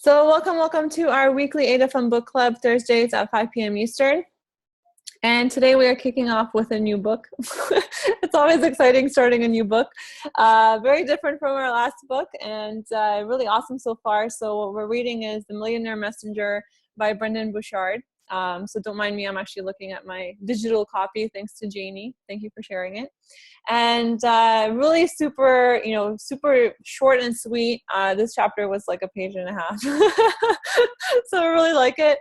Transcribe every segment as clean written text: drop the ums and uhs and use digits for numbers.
So welcome to our weekly Ada Fun Book Club, Thursdays at 5 p.m. Eastern. And today we are kicking off with a new book. It's always exciting starting a new book. Very different from our last book and really awesome so far. So what we're reading is The Millionaire Messenger by Brendon Burchard. So don't mind me, I'm actually looking at my digital copy thanks to Janie. Thank you for sharing it. And really super short and sweet. This chapter was like a page and a half. So I really like it.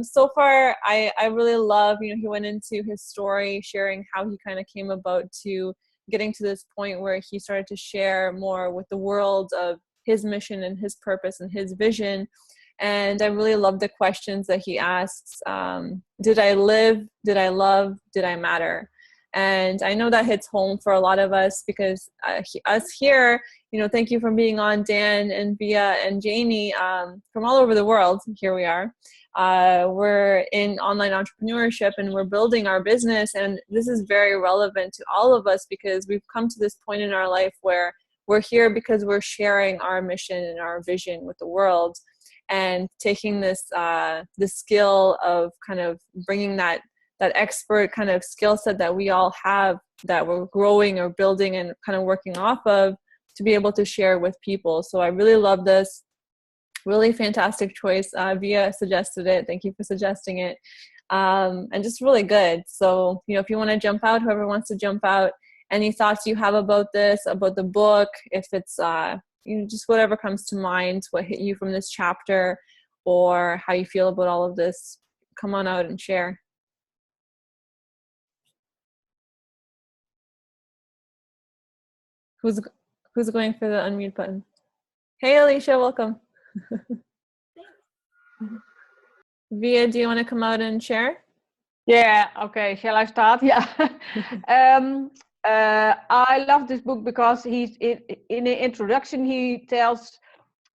So far, I really love, he went into his story, sharing how he kind of came about to getting to this point where he started to share more with the world of his mission and his purpose and his vision. And I really love the questions that he asks. Did I live? Did I love? Did I matter? And I know that hits home for a lot of us because us here, thank you for being on, Dan and Via and Janie, from all over the world. Here we are. We're in online entrepreneurship and we're building our business. And this is very relevant to all of us because we've come to this point in our life where we're here because we're sharing our mission and our vision with the world. And taking this skill of kind of bringing that expert kind of skill set that we all have that we're growing or building and kind of working off of to be able to share with people. So I really love this. Really fantastic choice. Via suggested it. Thank you for suggesting it. And just really good. So, if you want to jump out, whoever wants to jump out, any thoughts you have about this, about the book, if it's just whatever comes to mind, what hit you from this chapter or how you feel about all of this, come on out and share. Who's going for the unmute button? Hey, Alicia, welcome. Via, do you want to come out and share? Yeah, okay. Shall I start? Yeah. I love this book because in the introduction he tells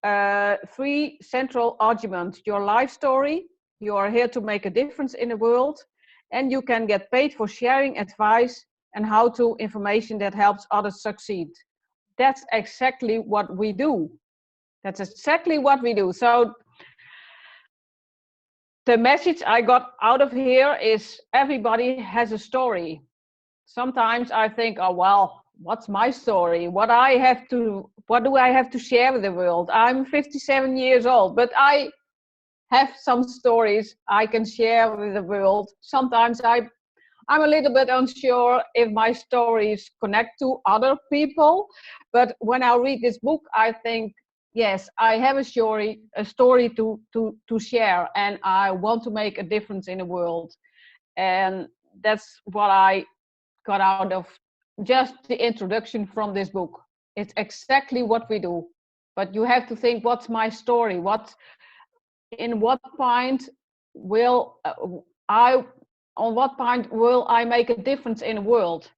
3 central arguments: your life story, you are here to make a difference in the world, and you can get paid for sharing advice and how-to information that helps others succeed. That's exactly what we do. So the message I got out of here is everybody has a story. Sometimes I think, oh, well, what's my story? What do I have to share with the world? I'm 57 years old, but I have some stories I can share with the world. Sometimes I'm a little bit unsure if my stories connect to other people. But when I read this book, I think, yes, I have a story to share, and I want to make a difference in the world. And that's what I got out of just the introduction from this book. It's exactly what we do, but you have to think, what's my story? On what point will I make a difference in the world?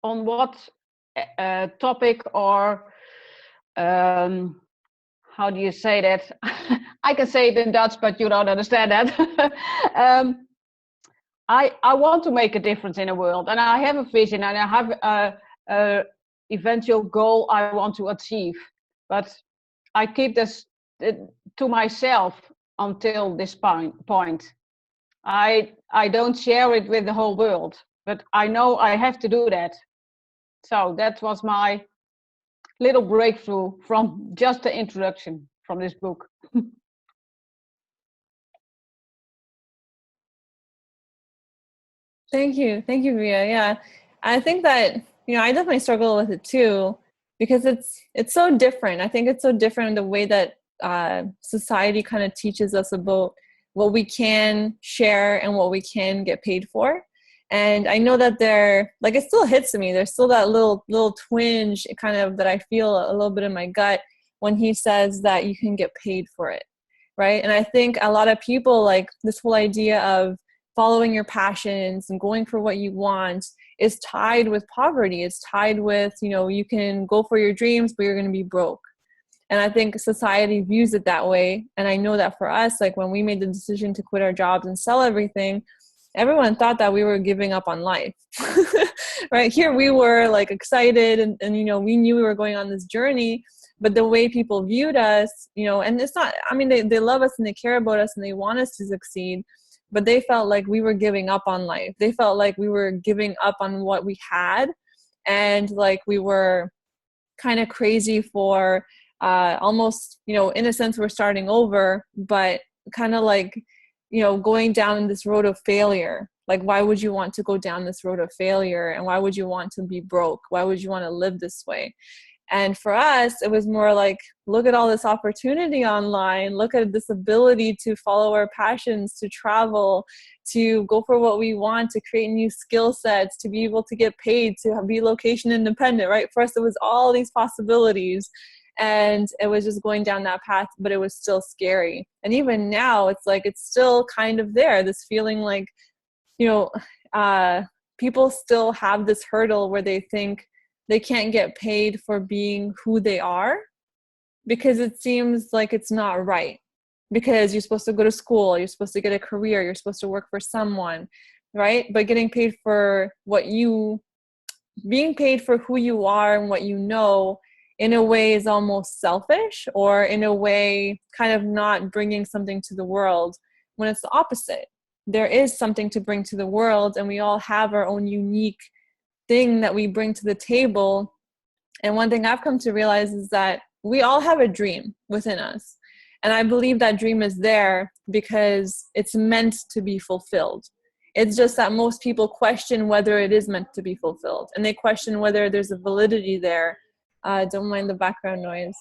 On what topic, or how do you say that? I can say it in Dutch, but you don't understand that. I want to make a difference in the world, and I have a vision, and I have a eventual goal I want to achieve. But I keep this to myself until this point. I don't share it with the whole world, but I know I have to do that. So that was my little breakthrough from just the introduction from this book. Thank you, Via. Yeah, I think that I definitely struggle with it too because it's so different. I think it's so different in the way that society kind of teaches us about what we can share and what we can get paid for. And I know that it still hits me. There's still that little twinge kind of that I feel a little bit in my gut when he says that you can get paid for it, right? And I think a lot of people, like, this whole idea of following your passions and going for what you want is tied with poverty. It's tied with, you can go for your dreams, but you're going to be broke. And I think society views it that way. And I know that for us, like when we made the decision to quit our jobs and sell everything, everyone thought that we were giving up on life. Right here we were like excited, and you know, we knew we were going on this journey, but the way people viewed us, you know, and it's not, I mean, they love us and they care about us and they want us to succeed, but they felt like we were giving up on life. They felt like we were giving up on what we had, and like we were kind of crazy for almost, you know, in a sense we're starting over, but kind of like, you know, going down this road of failure. Like, why would you want to go down this road of failure? And why would you want to be broke? Why would you want to live this way? And for us, it was more like, look at all this opportunity online. Look at this ability to follow our passions, to travel, to go for what we want, to create new skill sets, to be able to get paid, to be location independent, right? For us, it was all these possibilities. And it was just going down that path, but it was still scary. And even now, it's like, it's still kind of there, this feeling like, you know, people still have this hurdle where they think they can't get paid for being who they are, because it seems like it's not right, because you're supposed to go to school, you're supposed to get a career, you're supposed to work for someone, right? But getting paid for being paid for who you are and what you know, in a way is almost selfish, or in a way kind of not bringing something to the world, when it's the opposite. There is something to bring to the world, and we all have our own unique thing that we bring to the table. And one thing I've come to realize is that we all have a dream within us. And I believe that dream is there because it's meant to be fulfilled. It's just that most people question whether it is meant to be fulfilled, and they question whether there's a validity there. Don't mind the background noise.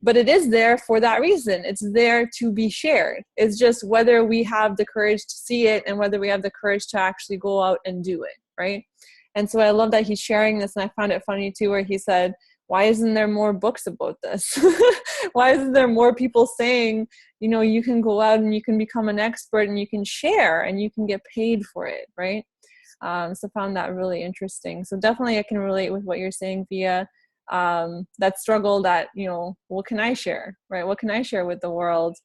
But it is there for that reason. It's there to be shared. It's just whether we have the courage to see it, and whether we have the courage to actually go out and do it, right? And so I love that he's sharing this, and I found it funny too, where he said, why isn't there more books about this? Why isn't there more people saying, you know, you can go out and you can become an expert and you can share and you can get paid for it, right? So found that really interesting. So definitely I can relate with what you're saying, Via. That struggle that, you know, what can I share, right? What can I share with the world?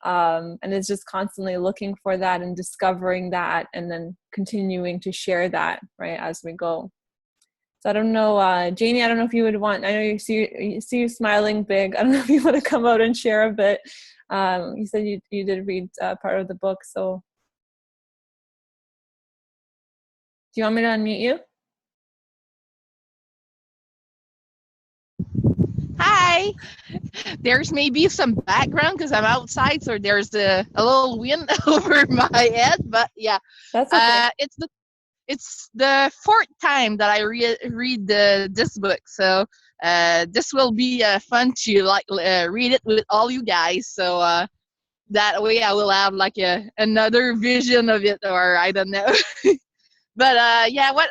And it's just constantly looking for that and discovering that, and then continuing to share that, right, as we go. So I don't know, Janie, I don't know if you would want, I know you see you smiling big. I don't know if you want to come out and share a bit. You said you did read part of the book, so. Do you want me to unmute you? Hi. There's maybe some background because I'm outside, so there's a little wind over my head. But yeah, that's okay. It's the fourth time that I read this book, so this will be fun to read it with all you guys. So that way I will have like another vision of it, or I don't know. But yeah, what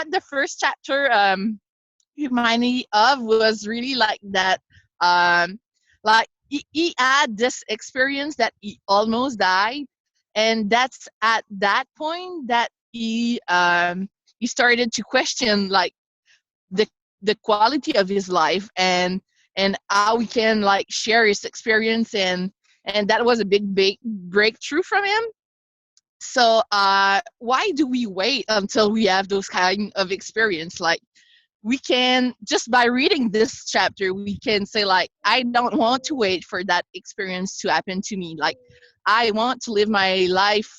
the first chapter reminded me of was really like that. Like he had this experience that he almost died, and that's at that point that he started to question like the quality of his life, and how we can like share his experience, and that was a big breakthrough from him. So why do we wait until we have those kind of experience? Like, we can, just by reading this chapter, we can say like, I don't want to wait for that experience to happen to me. Like, I want to live my life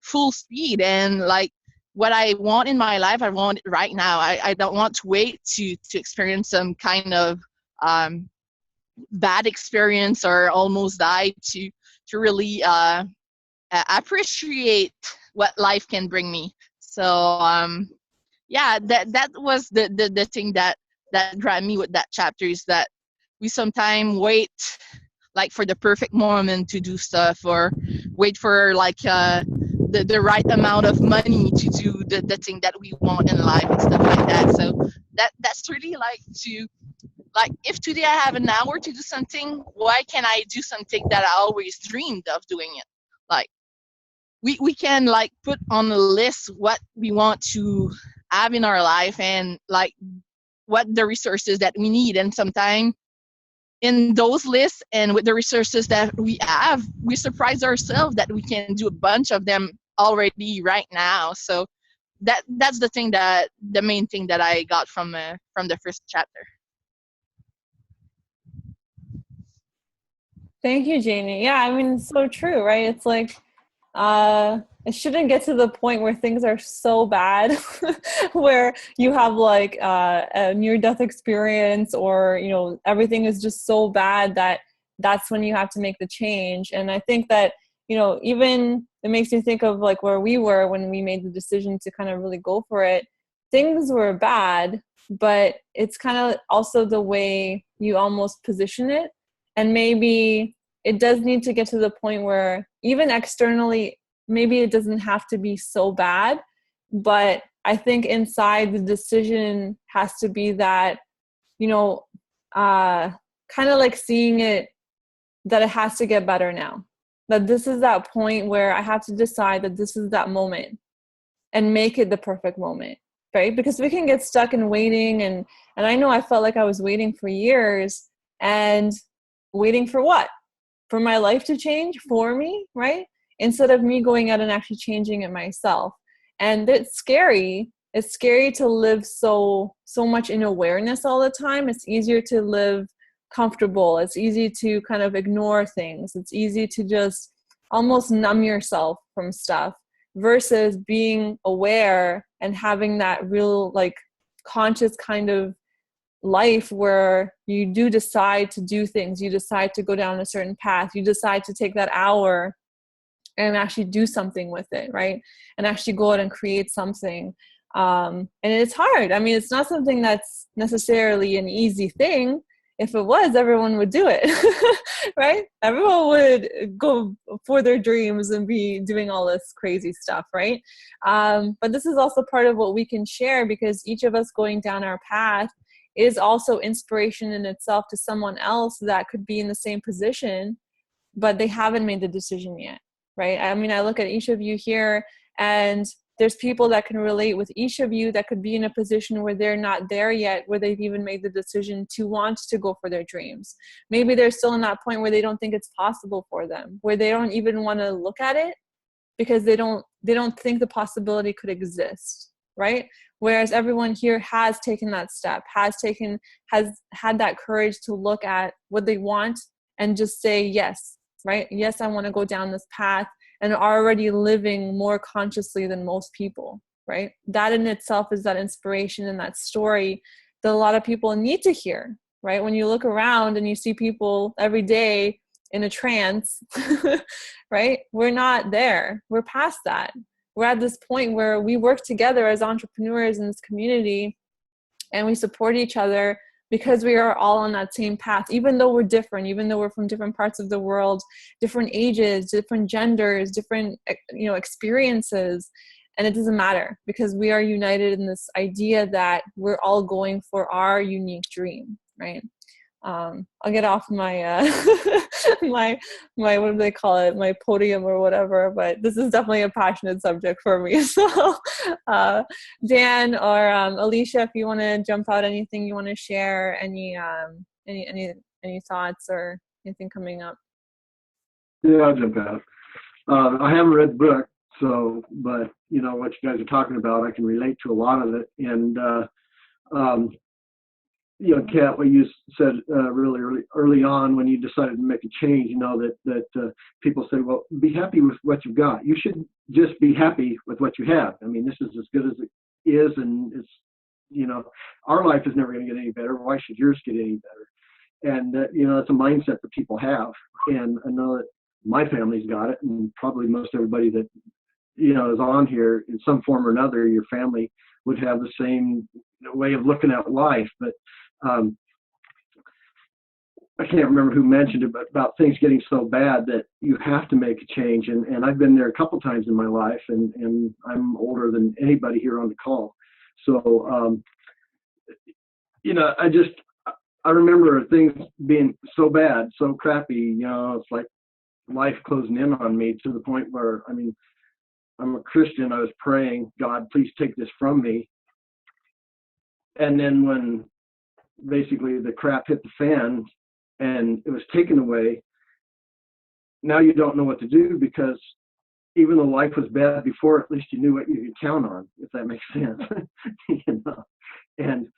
full speed, and like what I want in my life, I want it right now. I don't want to wait to experience some kind of bad experience or almost die to really appreciate what life can bring me. So yeah, that was the thing that grabbed me with that chapter, is that we sometimes wait like for the perfect moment to do stuff, or wait for like the right amount of money to do the thing that we want in life and stuff like that. So that's really like to, like, if today I have an hour to do something, why can't I do something that I always dreamed of doing it? Like, we can like put on a list what we want to have in our life, and like what the resources that we need, and sometimes in those lists and with the resources that we have, we surprise ourselves that we can do a bunch of them already right now. So that's the main thing that I got from the first chapter. Thank you, Janie. Yeah, I mean, it's so true, right? It's like, it shouldn't get to the point where things are so bad where you have like a near-death experience, or, you know, everything is just so bad that that's when you have to make the change. And I think that, you know, even it makes me think of like where we were when we made the decision to kind of really go for it. Things were bad, but it's kind of also the way you almost position it. And maybe it does need to get to the point where even externally, maybe it doesn't have to be so bad, but I think inside the decision has to be that, you know, kind of like seeing it, that it has to get better now. That this is that point where I have to decide that this is that moment and make it the perfect moment, right? Because we can get stuck in waiting. And I know I felt like I was waiting for years, and waiting for what? For my life to change for me, right? Instead of me going out and actually changing it myself. And it's scary. It's scary to live so much in awareness all the time. It's easier to live comfortable. It's easy to kind of ignore things. It's easy to just almost numb yourself from stuff versus being aware and having that real like conscious kind of life where you do decide to do things. You decide to go down a certain path. You decide to take that hour and actually do something with it, right? And actually go out and create something. And it's hard. I mean, it's not something that's necessarily an easy thing. If it was, everyone would do it, right? Everyone would go for their dreams and be doing all this crazy stuff, right? But this is also part of what we can share, because each of us going down our path is also inspiration in itself to someone else that could be in the same position, but they haven't made the decision yet, right? I mean, I look at each of you here, and there's people that can relate with each of you that could be in a position where they're not there yet, where they've even made the decision to want to go for their dreams. Maybe they're still in that point where they don't think it's possible for them, where they don't even want to look at it because they don't think the possibility could exist, right? Whereas everyone here has taken that step, has had that courage to look at what they want and just say yes, right? Yes, I want to go down this path, and are already living more consciously than most people, right? That in itself is that inspiration and that story that a lot of people need to hear, right? When you look around and you see people every day in a trance, right? We're not there. We're past that. We're at this point where we work together as entrepreneurs in this community, and we support each other because we are all on that same path, even though we're different, even though we're from different parts of the world, different ages, different genders, different, you know, experiences. And it doesn't matter, because we are united in this idea that we're all going for our unique dream, right? I'll get off my my what do they call it, my podium or whatever, but this is definitely a passionate subject for me. So Dan or Alicia, if you want to jump out, anything you want to share, any thoughts or anything coming up? Yeah, I'll jump out. I haven't read the book, so, but you know what you guys are talking about, I can relate to a lot of it. And you know, Kat, what you said really early on when you decided to make a change, you know, that people say, well, be happy with what you've got. You should just be happy with what you have. I mean, this is as good as it is, and it's, you know, our life is never going to get any better. Why should yours get any better? And you know, it's a mindset that people have, and I know that my family's got it, and probably most everybody that, you know, is on here in some form or another, your family would have the same way of looking at life. But I can't remember who mentioned it, but about things getting so bad that you have to make a change. And I've been there a couple times in my life, and I'm older than anybody here on the call. So, you know, I remember things being so bad, so crappy, you know, it's like life closing in on me to the point where, I mean, I'm a Christian. I was praying, God, please take this from me. And then when basically the crap hit the fan, and it was taken away. Now you don't know what to do, because even though life was bad before, at least you knew what you could count on, if that makes sense. You know? And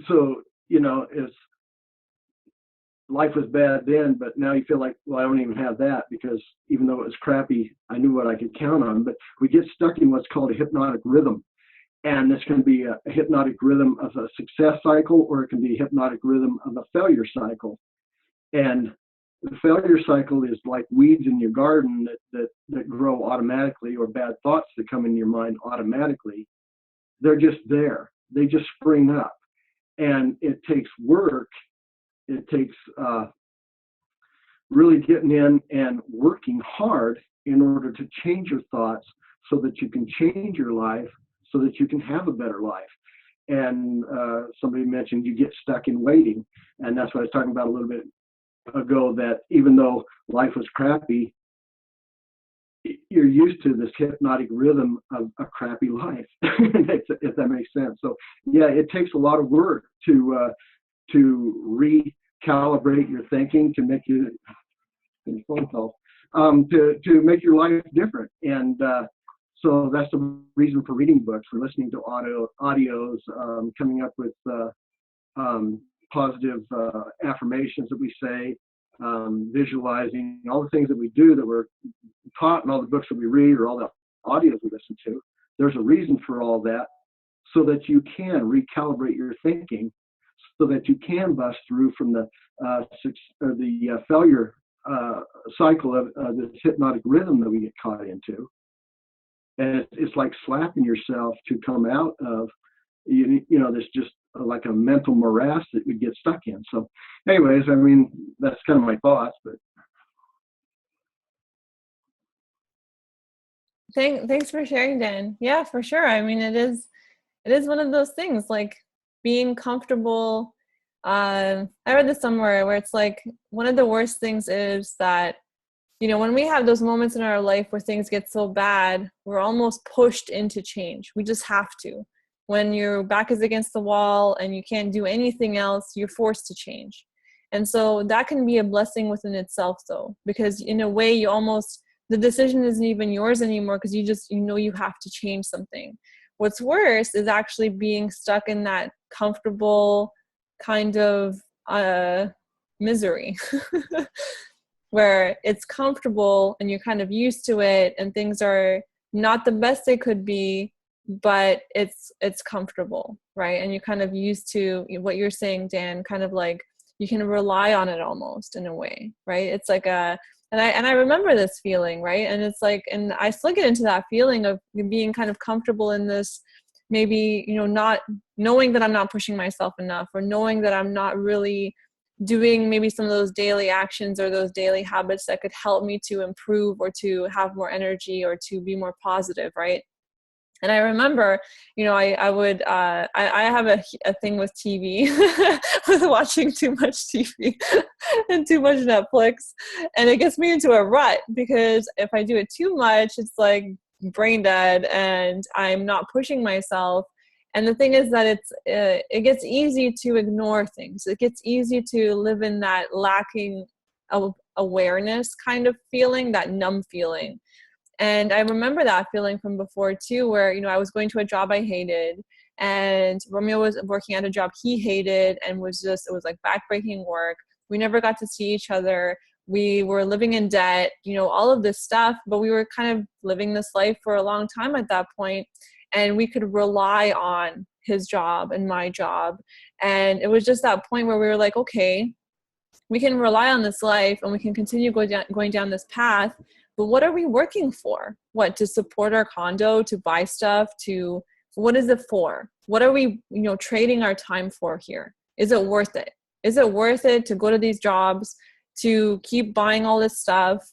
so, you know, it's, life was bad then, but now you feel like, well, I don't even have that, because even though it was crappy, I knew what I could count on. But we get stuck in what's called a hypnotic rhythm. And this can be a hypnotic rhythm of a success cycle, or it can be a hypnotic rhythm of a failure cycle. And the failure cycle is like weeds in your garden that grow automatically, or bad thoughts that come in your mind automatically. They're just there. They just spring up. And it takes work. It takes really getting in and working hard in order to change your thoughts, so that you can change your life, so that you can have a better life. And somebody mentioned you get stuck in waiting. And that's what I was talking about a little bit ago, that even though life was crappy, you're used to this hypnotic rhythm of a crappy life, if that makes sense. So yeah, it takes a lot of work to recalibrate your thinking, to make you phone call, to make your life different. And so that's the reason for reading books, for listening to audios, coming up with positive affirmations that we say, visualizing, all the things that we do that we're taught, and all the books that we read, or all the audios we listen to. There's a reason for all that, so that you can recalibrate your thinking, so that you can bust through from the failure cycle of this hypnotic rhythm that we get caught into. And it's like slapping yourself to come out of, you know, this just like a mental morass that we get stuck in. So anyways, I mean, that's kind of my thoughts. But Thanks for sharing, Dan. Yeah, for sure. I mean, it is one of those things, like being comfortable. I read this somewhere where it's like, one of the worst things is that, you know, when we have those moments in our life where things get so bad, we're almost pushed into change. We just have to. When your back is against the wall and you can't do anything else, you're forced to change. And so that can be a blessing within itself, though, because in a way, you almost, the decision isn't even yours anymore, because you know you have to change something. What's worse is actually being stuck in that comfortable kind of misery where it's comfortable and you're kind of used to it, and things are not the best they could be, but it's comfortable, right? And you're kind of used to what you're saying, Dan, kind of like you can rely on it almost in a way, right? It's like and I remember this feeling, right? And it's like, and I still get into that feeling of being kind of comfortable in this, maybe, you know, not knowing that I'm not pushing myself enough, or knowing that I'm not really doing maybe some of those daily actions or those daily habits that could help me to improve, or to have more energy, or to be more positive, right? And I remember, you know, I have a thing with TV, with watching too much TV and too much Netflix. And it gets me into a rut, because if I do it too much, it's like brain dead, and I'm not pushing myself. And the thing is that it gets easy to ignore things. It gets easy to live in that lacking of awareness kind of feeling, that numb feeling. And I remember that feeling from before too, where, you know, I was going to a job I hated, and Romeo was working at a job he hated, and it was like backbreaking work. We never got to see each other. We were living in debt, you know, all of this stuff, but we were kind of living this life for a long time at that point. And we could rely on his job and my job. And it was just that point where we were like, okay, we can rely on this life and we can continue going down this path. But what are we working for? What, to support our condo, to buy stuff, what is it for? What are we, you know, trading our time for here? Is it worth it? Is it worth it to go to these jobs, to keep buying all this stuff?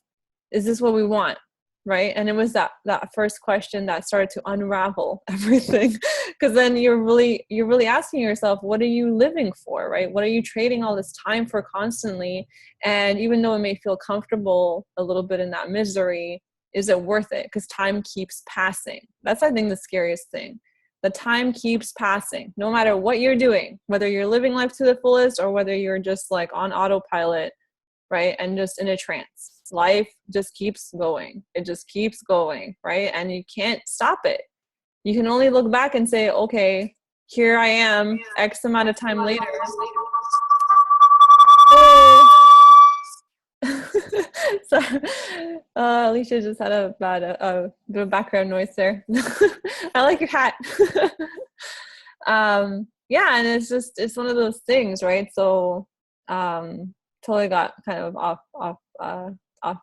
Is this what we want? Right? And it was that first question that started to unravel everything. Because then you're really asking yourself, what are you living for, right? What are you trading all this time for constantly? And even though it may feel comfortable a little bit in that misery, is it worth it? Because time keeps passing. That's, I think, the scariest thing. The time keeps passing, no matter what you're doing, whether you're living life to the fullest or whether you're just like on autopilot. right? And just in a trance. Life just keeps going. It just keeps going, right? And you can't stop it. You can only look back and say, okay, here I am, X amount of time later. So Alicia just had a bit of background noise there. I like your hat. Yeah, and it's one of those things, right? So totally got kind of off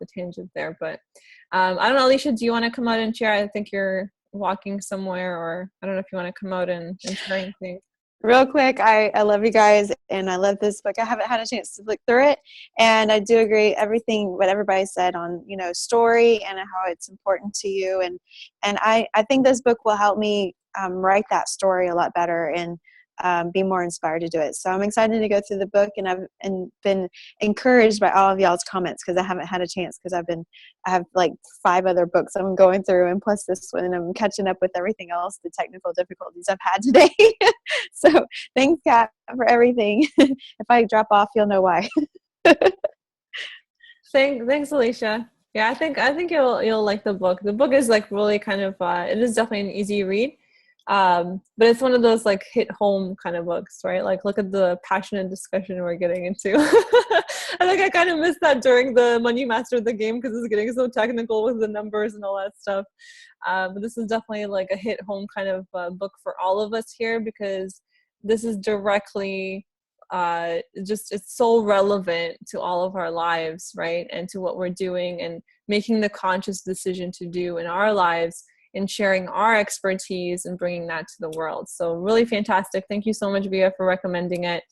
the tangent there, but I don't know, Alicia, do you want to come out and share? I think you're walking somewhere, or I don't know if you want to come out and share anything. Real quick, I love you guys, and I love this book. I haven't had a chance to look through it, and I do agree everything what everybody said on, you know, story and how it's important to you, and I think this book will help me write that story a lot better and be more inspired to do it. So I'm excited to go through the book, and I've been encouraged by all of y'all's comments because I haven't had a chance because I have like 5 other books I'm going through, and plus this one, and I'm catching up with everything else, the technical difficulties I've had today. So thanks, Kat, for everything. If I drop off, you'll know why. Thanks, Alicia. Yeah, I think you'll like the book. The book is like really kind of it is definitely an easy read. But it's one of those like hit home kind of books, right? Like look at the passionate discussion we're getting into. I think I kind of missed that during the Money Master of the game because it's getting so technical with the numbers and all that stuff. But this is definitely like a hit home kind of book for all of us here because this is directly it's so relevant to all of our lives, right? And to what we're doing and making the conscious decision to do in our lives and sharing our expertise and bringing that to the world. So really fantastic. Thank you so much, Via, for recommending it.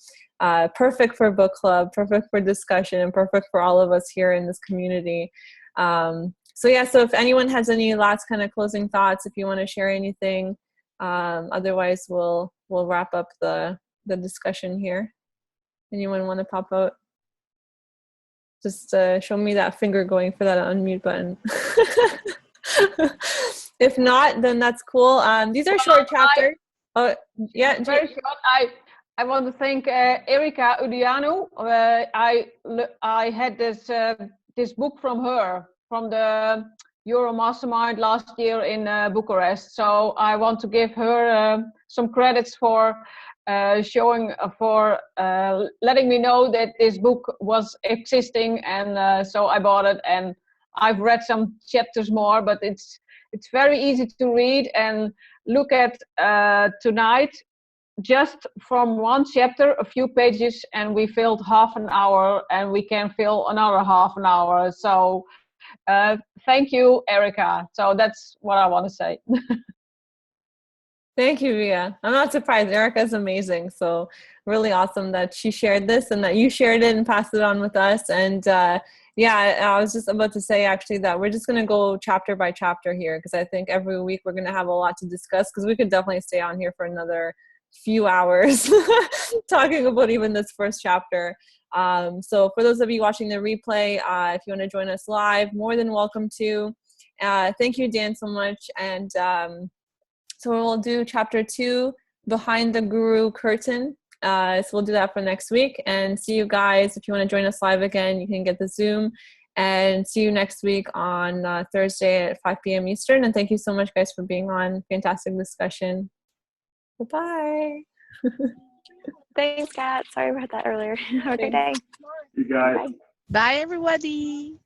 Perfect for book club, perfect for discussion, and perfect for all of us here in this community. So if anyone has any last kind of closing thoughts, if you want to share anything, otherwise we'll wrap up the discussion here. Anyone want to pop out? Just show me that finger going for that unmute button. If not, then that's cool. These are short chapters. Yeah. Very short. I want to thank Erika Udianu. I had this book from her from the Euro Mastermind last year in Bucharest. So I want to give her some credits for letting me know that this book was existing, and so I bought it, and I've read some chapters more, but it's very easy to read and look at tonight. Just from one chapter, a few pages, and we filled half an hour, and we can fill another half an hour. So thank you, Erika. So that's what I want to say. Thank you, Via. I'm not surprised. Erica's amazing. So really awesome that she shared this and that you shared it and passed it on with us. And I was just about to say actually that we're just going to go chapter by chapter here because I think every week we're going to have a lot to discuss because we could definitely stay on here for another few hours talking about even this first chapter. So for those of you watching the replay, if you want to join us live, more than welcome to. Thank you, Dan, so much. And so we'll do chapter 2, Behind the Guru Curtain. So we'll do that for next week. And see you guys. If you want to join us live again, you can get the Zoom. And see you next week on Thursday at 5 p.m. Eastern. And thank you so much, guys, for being on. Fantastic discussion. Bye-bye. Thanks, Kat. Sorry about that earlier. Have a great day. You guys. Bye. Bye, everybody.